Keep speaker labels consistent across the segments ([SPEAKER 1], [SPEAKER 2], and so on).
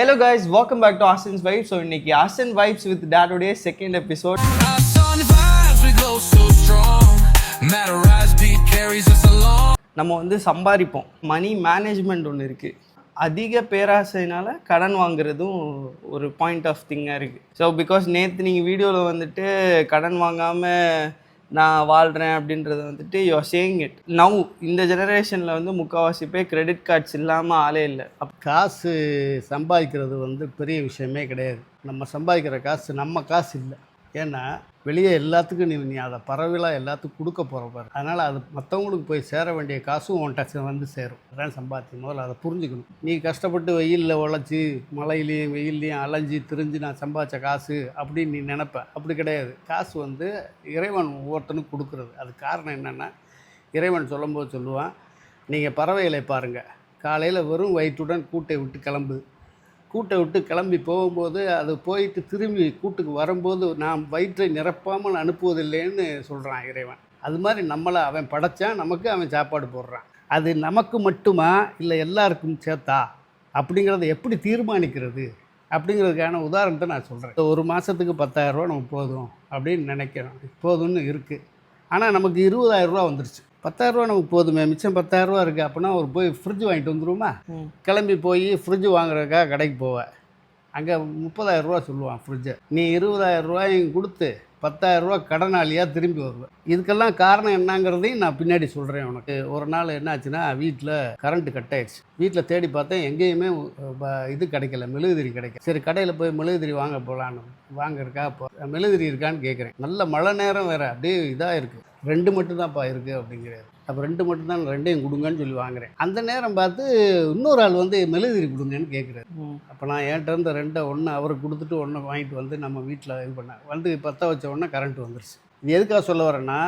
[SPEAKER 1] Hello guys, welcome back to Austin's Vibes. So இன்னைக்கு Austin Vibes with Dad உடைய second episode. நம்ம வந்து சம்பாதிப்போம். மணி management ஒன்று இருக்குது. அதிக பேராசையினால் கடன் வாங்குறதும் ஒரு பாயிண்ட் ஆஃப் திங்காக இருக்குது. ஸோ பிகாஸ் நேற்று நீங்கள் வீடியோவில் வந்துட்டு கடன் வாங்காமல் நான் வாழ்கிறேன் அப்படின்றத வந்துட்டு you are saying it now. இந்த ஜெனரேஷனில் வந்து முக்கால்வாசி பேர் கிரெடிட் கார்ட்ஸ் இல்லாமல் ஆளே இல்லை.
[SPEAKER 2] காசு சம்பாதிக்கிறது வந்து பெரிய விஷயமே கிடையாது. நம்ம சம்பாதிக்கிற காசு நம்ம காசு இல்லை. ஏன்னா வெளியே எல்லாத்துக்கும் நீ அதை பரவலாக எல்லாத்துக்கும் கொடுக்க போகிற பாரு. அதனால் அது மற்றவங்களுக்கு போய் சேர வேண்டிய காசும் உன்கிட்ட வந்து சேரும். அதான் சம்பாதிக்கும். முதல்ல அதை புரிஞ்சுக்கணும். நீ கஷ்டப்பட்டு வெயிலில் உழைச்சி மழையிலையும் வெயில்லையும் அலைஞ்சி திரிஞ்சு நான் சம்பாதிச்ச காசு அப்படின்னு நீ நினைப்ப. அப்படி கிடையாது. காசு வந்து இறைவன் ஒவ்வொருத்தனுக்கும் கொடுக்குறது. அது காரணம் என்னென்னா, இறைவன் சொல்லும்போது சொல்லுவான், நீங்கள் பறவைகளை பாருங்கள், காலையில் வெறும் வயிற்றுடன் கூட்டை விட்டு கிளம்புது. கூட்டை விட்டு கிளம்பி போகும்போது அது போயிட்டு திரும்பி கூட்டுக்கு வரும்போது நான் வயிற்றை நிரப்பாமல் அனுப்புவதில்லைன்னு சொல்கிறான் இறைவன். அது மாதிரி நம்மளை அவன் படைத்தான், நமக்கு அவன் சாப்பாடு போடுறான். அது நமக்கு மட்டுமா இல்லை எல்லாருக்கும் சேர்த்தா அப்படிங்கிறத எப்படி தீர்மானிக்கிறது அப்படிங்கிறதுக்கான உதாரணத்தை நான் சொல்கிறேன். ஒரு மாதத்துக்கு 10,000 ரூபா நமக்கு போதும் அப்படின்னு நினைக்கிறோம். போதும்னு இருக்குது. ஆனால் நமக்கு 20,000 ரூபா வந்துருச்சு. 10,000 ரூபா நமக்கு போதுமே, மிச்சம் 10,000 ரூபா இருக்குது. அப்படின்னா ஒரு போய் ஃப்ரிட்ஜ் வாங்கிட்டு வந்துருவோமா? கிளம்பி போய் ஃப்ரிட்ஜ் வாங்குறதுக்காக கடைக்கு போவேன். அங்கே 30,000 ரூபா சொல்லுவான் ஃப்ரிட்ஜை. நீ 20,000 ரூபாயும் கொடுத்து 10,000 ரூபா கடனாளியாக திரும்பி வருவேன். இதுக்கெல்லாம் காரணம் என்னங்கிறதையும் நான் பின்னாடி சொல்கிறேன் உனக்கு. ஒரு நாள் என்ன ஆச்சுன்னா, வீட்டில் கரண்ட்டு கட் ஆகிடுச்சு. வீட்டில் தேடி பார்த்தேன், எங்கேயுமே இது கிடைக்கல, மெழுகுதிரி கிடைக்கல. சரி, கடையில் போய் மெழுகுதிரி வாங்க போகலான்னு வாங்கறக்கா மெழுகுதிரி இருக்கான்னு கேட்குறேன். நல்ல மழை நேரம் வேறு, அப்படியே இதாக இருக்குது. 2 மட்டும்தான்ப்பா இருக்குது அப்படிங்கிறாரு. அப்போ 2 மட்டும்தான், 2யும் கொடுங்கன்னு சொல்லி வாங்குறேன். அந்த நேரம் பார்த்து இன்னொரு ஆள் வந்து மெழுகுதிரி கொடுங்கன்னு கேட்குறாரு. அப்போ நான் என்கிட்ட இருந்த 2 ஒன்று அவருக்கு கொடுத்துட்டு 1 வாங்கிட்டு வந்து நம்ம வீட்டில் இது பண்ணேன். வந்து பற்ற வச்ச உடனே கரண்ட் வந்துருச்சு. இது எதுக்காக சொல்ல வரேன்னா,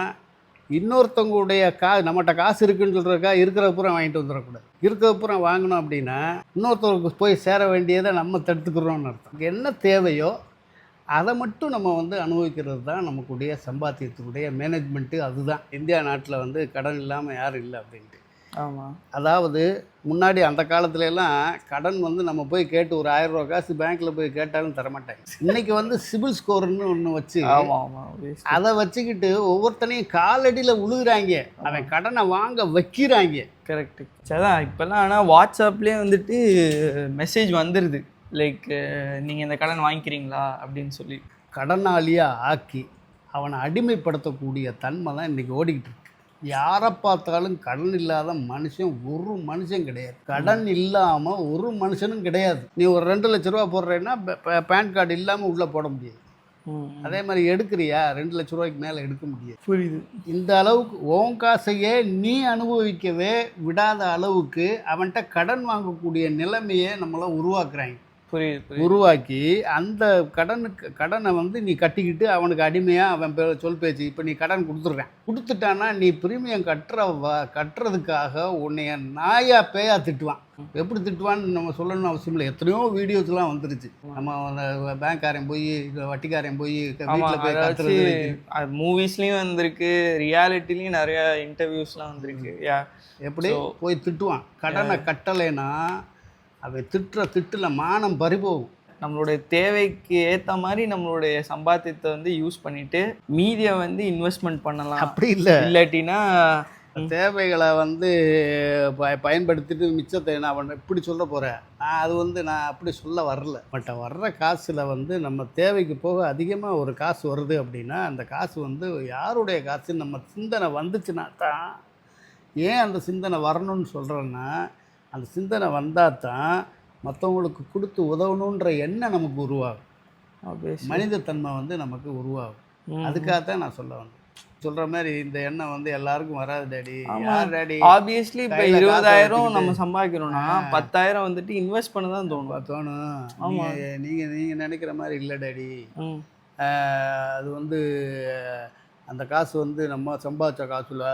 [SPEAKER 2] இன்னொருத்தவங்களுடைய நம்மகிட்ட காசு இருக்குதுன்னு சொல்கிறக்கா இருக்கிற பூரா வாங்கிட்டு வந்துடக்கூடாது. இருக்கிற பூரா வாங்கணும் அப்படின்னா இன்னொருத்தவருக்கு போய் சேர வேண்டியதை நம்ம தடுத்துக்கிறோம்னு அர்த்தம். என்ன தேவையோ அதை மட்டும் நம்ம வந்து அனுபவிக்கிறது தான் நமக்குடைய சம்பாத்தியத்தினுடைய மேனேஜ்மெண்ட்டு. அதுதான் இந்தியா நாட்டில் வந்து கடன் இல்லாமல் யாரும் இல்லை அப்படின்ட்டு.
[SPEAKER 1] ஆமாம்.
[SPEAKER 2] அதாவது முன்னாடி அந்த காலத்துலலாம் கடன் வந்து நம்ம போய் கேட்டு ஒரு 1000 ரூபா காசு பேங்க்கில் போய் கேட்டாலும் தரமாட்டாங்க. இன்றைக்கி வந்து சிபில் ஸ்கோர்னு ஒன்று வச்சு அதை வச்சுக்கிட்டு ஒவ்வொருத்தனையும் காலடியில் உழுகுறாங்க. அவன் கடனை வாங்க வைக்கிறாங்க.
[SPEAKER 1] கரெக்டு. சரிதான். இப்போல்லாம் ஆனால் வாட்ஸ்அப்லேயே வந்துட்டு மெசேஜ் வந்துடுது, லைக் நீங்கள் இந்த கடன் வாங்கிக்கிறீங்களா அப்படின்னு சொல்லி.
[SPEAKER 2] கடனாளியாக ஆக்கி அவனை அடிமைப்படுத்தக்கூடிய தன்மை தான் இன்றைக்கி ஓடிக்கிட்டு இருக்கு. யாரை பார்த்தாலும் கடன் இல்லாத மனுஷன் ஒரு மனுஷன் கிடையாது. கடன் இல்லாமல் ஒரு மனுஷனும் கிடையாது. நீ ஒரு 2 லட்ச ரூபா போடுறேன்னா பேன் கார்டு இல்லாமல் உள்ளே போட முடியாது. அதே மாதிரி எடுக்கிறியா, 2 லட்ச ரூபாய்க்கு மேலே எடுக்க முடியாது.
[SPEAKER 1] புரியுது.
[SPEAKER 2] இந்த அளவுக்கு உன் காசையே நீ அனுபவிக்கவே விடாத அளவுக்கு அவன்கிட்ட கடன் வாங்கக்கூடிய நிலைமையை நம்மளை உருவாக்குறாங்க. உருவாக்கி அந்த கடனை வந்து நீ கட்டிக்கிட்டு அவனுக்கு அடிமையாக அவன் சொல் பேச்சு. இப்போ நீ கடன் கொடுத்துட்டான்னா நீ பிரீமியம் கட்டுறதுக்காக உன்னைய நாயா பேயா திட்டுவான். எப்படி திட்டுவான்னு நம்ம சொல்லணும்னு அவசியம் இல்லை. எத்தனையோ வீடியோஸ்லாம் வந்துருச்சு. நம்ம பேங்க்காரன் போய் வட்டிக்காரன் போய் வீட்டில் போய் கட்டுறது,
[SPEAKER 1] மூவிஸ்லேயும் வந்திருக்கு, ரியாலிட்டிலையும் நிறையா இன்டர்வியூஸ்லாம் வந்திருக்கு.
[SPEAKER 2] எப்படி போய் திட்டுவான். கடனை கட்டலைன்னா அவன் திட்டில் மானம் பறிபோகும்.
[SPEAKER 1] நம்மளுடைய தேவைக்கு ஏற்ற மாதிரி நம்மளுடைய சம்பாத்தியத்தை வந்து யூஸ் பண்ணிவிட்டு மீதியை வந்து இன்வெஸ்ட்மெண்ட் பண்ணலாம்.
[SPEAKER 2] அப்படி இல்லை,
[SPEAKER 1] இல்லாட்டினா
[SPEAKER 2] தேவைகளை வந்து பயன்படுத்திட்டு மிச்சத்தை நான் இப்படி சொல்ல போகிறேன். நான் அப்படி சொல்ல வரல. பட் வர்ற காசில் வந்து நம்ம தேவைக்கு போக அதிகமாக ஒரு காசு வருது அப்படின்னா அந்த காசு வந்து யாருடைய காசு நம்ம சிந்தனை வந்துச்சுன்னா தான். ஏன் அந்த சிந்தனை வரணும்னு சொல்கிறேன்னா, அந்த சிந்தனை வந்தால் தான் மற்றவங்களுக்கு கொடுத்து உதவணுன்ற எண்ணம் நமக்கு உருவாகும். மனிதத்தன்மை வந்து நமக்கு உருவாகும். அதுக்காகத்தான் நான் சொல்ல வந்தேன். சொல்கிற மாதிரி இந்த எண்ணம் வந்து எல்லாருக்கும் வராது டேடி. யார் டேடி?
[SPEAKER 1] ஆப்வியஸ்லி இப்போ 20,000 நம்ம சம்பாதிக்கிறோம்னா 10,000 வந்துட்டு இன்வெஸ்ட் பண்ண தான் தோணும்.
[SPEAKER 2] நீங்கள் நினைக்கிற மாதிரி இல்லை டேடி. அது வந்து அந்த காசு வந்து நம்ம சம்பாதிச்ச காசுல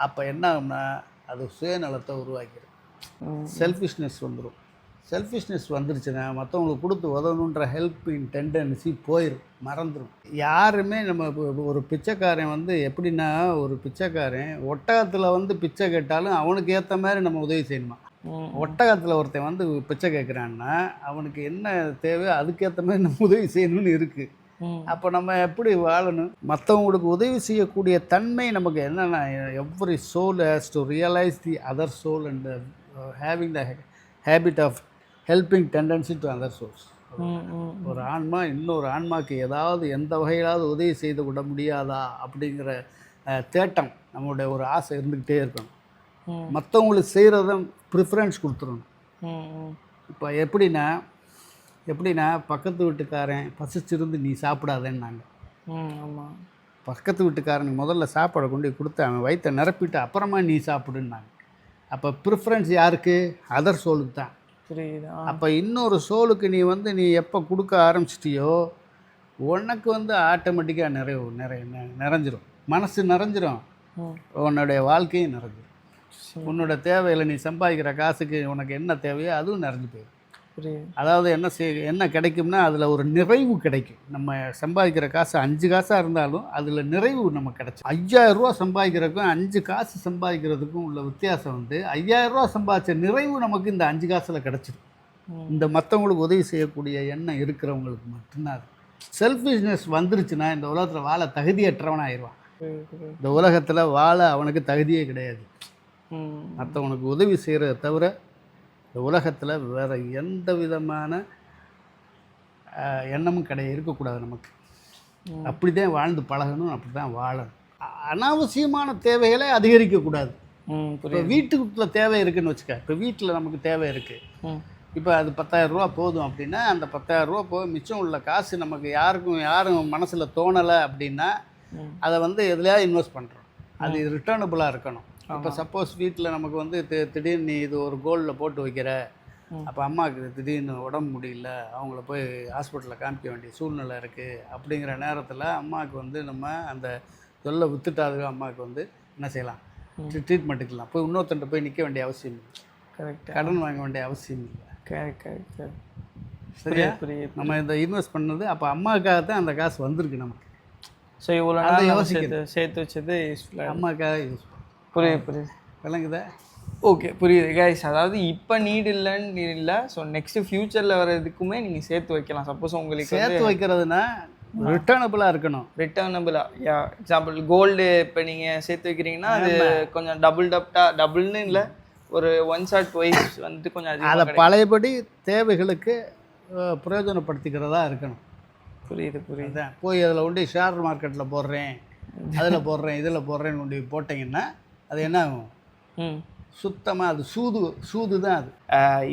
[SPEAKER 2] அப்போ என்ன ஆகும்னா அது சுயநலத்தை உருவாக்கிடும். செல்ஃபிஷ்னஸ் வந்துடும். செல்ஃபிஷ்னஸ் வந்துருச்சுன்னா மற்றவங்களுக்கு கொடுத்து உதவணுன்ற ஹெல்ப்பிங் டெண்டன்சி போயிடும், மறந்துடும். யாருமே நம்ம ஒரு பிச்சைக்காரன் வந்து எப்படின்னா, ஒரு பிச்சைக்காரன் ஒட்டகத்தில் வந்து பிச்சை கேட்டாலும் அவனுக்கு ஏற்ற மாதிரி நம்ம உதவி செய்யணுமா. ஒட்டகத்தில் ஒருத்தன் வந்து பிச்சை கேட்குறான்னா அவனுக்கு என்ன தேவை அதுக்கேற்ற மாதிரி நம்ம உதவி செய்யணும்னு இருக்குது. அப்போ நம்ம எப்படி வாழணும், மற்றவங்களுக்கு உதவி செய்யக்கூடிய தன்மை நமக்கு என்னென்னா, every soul has to realise the other soul and having the habit of helping tendency to other souls. ஒரு ஆன்மா இன்னொரு ஆன்மாவுக்கு ஏதாவது எந்த வகையிலாவது உதவி செய்து விட முடியாதா அப்படிங்கிற தேட்டம் நம்மளுடைய ஒரு ஆசை இருந்துக்கிட்டே இருக்கணும். மற்றவங்களுக்கு செய்கிறத ப்ரிஃபரன்ஸ் கொடுத்துடணும். இப்போ எப்படின்னா பக்கத்து வீட்டுக்காரன் பசிச்சிருந்து நீ சாப்பிடாதேன்னாங்க.
[SPEAKER 1] ஆமாம்,
[SPEAKER 2] பக்கத்து வீட்டுக்காரனுக்கு முதல்ல சாப்பாடை கொண்டு கொடுத்து அவன் வயிற்றை நிரப்பிட்டு அப்புறமா நீ சாப்பிடுன்னாங்க. அப்போ ப்ரிஃபரன்ஸ் யாருக்கு? அதர் சோலுக்கு தான்.
[SPEAKER 1] புரியுது.
[SPEAKER 2] அப்போ இன்னொரு சோலுக்கு நீ எப்போ கொடுக்க ஆரம்பிச்சிட்டியோ உனக்கு வந்து ஆட்டோமேட்டிக்காக நிறைஞ்சிரும், மனசு நிறைஞ்சிரும், உன்னுடைய வாழ்க்கையும் நிறைஞ்சிரும். உன்னோட தேவையில் நீ சம்பாதிக்கிற காசுக்கு உனக்கு என்ன தேவையோ அதுவும் நிறைஞ்சு போயிடும். அதாவது என்ன கிடைக்கும்னா அதில் ஒரு நிறைவு கிடைக்கும். நம்ம சம்பாதிக்கிற காசு 5 காசாக இருந்தாலும் அதில் நிறைவு நமக்கு கிடைக்கும். 5000 ரூபா சம்பாதிக்கிறதுக்கும் 5 காசு சம்பாதிக்கிறதுக்கும் உள்ள வித்தியாசம் வந்து 5000 ரூபா சம்பாதிச்ச நிறைவு நமக்கு இந்த 5 காசில் கிடச்சிடும். இந்த மற்றவங்களுக்கு உதவி செய்யக்கூடிய எண்ணம் இருக்கிறவங்களுக்கு மட்டும்தான் அது. செல்ஃபிஷ்னஸ் வந்துருச்சுன்னா இந்த உலகத்தில் வாழ தகுதியற்றவனாகிடுவான். இந்த உலகத்தில் வாழ அவனுக்கு தகுதியே கிடையாது. மற்றவனுக்கு உதவி செய்கிறத தவிர இந்த உலகத்தில் வேறு எந்த விதமான எண்ணமும் இருக்கக்கூடாது நமக்கு. அப்படி தான் வாழ்ந்து பழகணும், அப்படி தான் வாழணும். அனாவசியமான தேவைகளை அதிகரிக்கக்கூடாது. இப்போ வீட்டுக்குள்ள தேவை இருக்குதுன்னு வச்சுக்க. இப்போ வீட்டில் நமக்கு தேவை இருக்குது, இப்போ அது 10,000 ரூபா போதும் அப்படின்னா அந்த 10,000 ரூபா போக மிச்சம் உள்ள காசு நமக்கு யாரும் மனசில் தோணலை அப்படின்னா அதை வந்து எதுலையாவது இன்வெஸ்ட் பண்ணுறோம். அது ரிட்டர்னபுளாக இருக்கணும். இப்போ சப்போஸ் வீட்டில் நமக்கு வந்து திடீர்னு நீ இது ஒரு கோல்டில் போட்டு வைக்கிற, அப்போ அம்மாவுக்கு திடீர்னு உடம்பு முடியல, அவங்கள போய் ஹாஸ்பிட்டலில் காமிக்க வேண்டிய சூழ்நிலை இருக்குது. அப்படிங்கிற நேரத்தில் அம்மாவுக்கு வந்து நம்ம அந்த சொல்ல வித்துட்டாது அம்மாவுக்கு வந்து என்ன செய்யலாம், ட்ரீட்மெண்ட்டுக்கலாம். போய் இன்னொருத்தன்ட்ட போய் நிற்க வேண்டிய அவசியம் இல்லை. கரெக்ட். கடன் வாங்க வேண்டிய அவசியம் இல்லை. கரெக்ட். சரியா? நம்ம இந்த இன்வெஸ்ட் பண்ணது அப்போ அம்மாவுக்காக தான் அந்த காசு வந்திருக்கு நமக்கு.
[SPEAKER 1] ஸோ இவ்வளோ நாள் யோசிக்கிறது சேர்த்து வச்சது யூஸ்ஃபுல்லாக
[SPEAKER 2] அம்மாவுக்காக யூஸ்.
[SPEAKER 1] புரியுது.
[SPEAKER 2] விளங்குதா?
[SPEAKER 1] ஓகே, புரியுது கைஸ். அதாவது இப்போ நீட் இல்லைன்னு இல்லை, ஸோ நெக்ஸ்ட்டு ஃப்யூச்சரில் வர்றதுக்குமே நீங்கள் சேர்த்து வைக்கலாம். சப்போஸ் உங்களுக்கு
[SPEAKER 2] சேர்த்து வைக்கிறதுனா ரிட்டர்னபிளாக இருக்கணும்.
[SPEAKER 1] ரிட்டர்னபிளாக எக்ஸாம்பிள் கோல்டு இப்போ நீங்கள் சேர்த்து வைக்கிறீங்கன்னா அது கொஞ்சம் டபுள்னு இல்லை, ஒரு ஒன்ஸ் ஆர் ட்வைஸ் வந்துட்டு கொஞ்சம்
[SPEAKER 2] அதை பழையபடி தேவைகளுக்கு பிரயோஜனப்படுத்திக்கிறதா இருக்கணும்.
[SPEAKER 1] புரியுது.
[SPEAKER 2] போய் அதில் கொண்டு ஷேர் மார்க்கெட்டில் போடுறேன், அதில் போடுறேன், இதில் போடுறேன்னு கொண்டு போட்டிங்கன்னா அது என்ன ஆகும்? சுத்தமாக அது சூது தான் அது.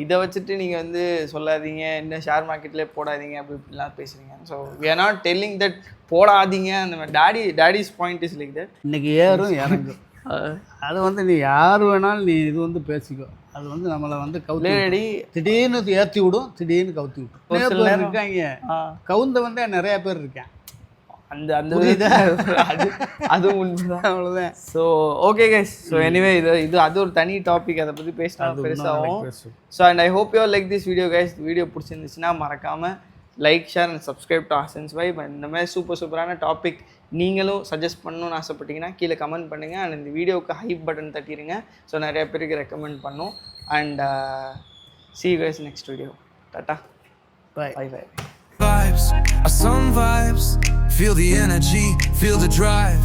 [SPEAKER 1] இதை வச்சுட்டு நீங்கள் வந்து சொல்லாதீங்க, இன்னும் ஷேர் மார்க்கெட்லேயே போடாதீங்க அப்படி இப்படிலாம் பேசுகிறீங்க. So we are not telling that போடாதீங்க. அந்த மாதிரி daddy's point is like that.
[SPEAKER 2] இன்றைக்கி ஏறும் இறங்கும். அது வந்து நீ யார் வேணாலும் நீ இது வந்து பேசிக்கோ. அது வந்து நம்மளை வந்து திடீர்னு ஏற்றி விடும், திடீர்னு கவுத்தி விடும். இருக்காங்க கவுந்த வந்தே நிறையா பேர் இருக்கேன்.
[SPEAKER 1] அது உண்மைதான். அவ்வளோதான். So okay guys. So anyway இது அது ஒரு தனி டாபிக், அதை பற்றி பேசினா பெருசாகும். So and I hope you like this video guys. Video பிடிச்சிருந்துச்சுன்னா மறக்காமல் like, share and subscribe to ஆசன்ஸ் வைப். இந்த மாதிரி சூப்பரான டாபிக் நீங்களும் சஜஸ்ட் பண்ணணும்னு ஆசைப்பட்டீங்கன்னா கீழே கமெண்ட் பண்ணுங்கள். அண்ட் இந்த வீடியோவுக்கு ஹைப் பட்டன் தட்டிடுங்க. ஸோ நிறைய பேருக்கு ரெக்கமெண்ட் பண்ணும். And see you guys next video. Tata. Bye.
[SPEAKER 3] Vibes are some vibes. Feel the energy, feel the drive.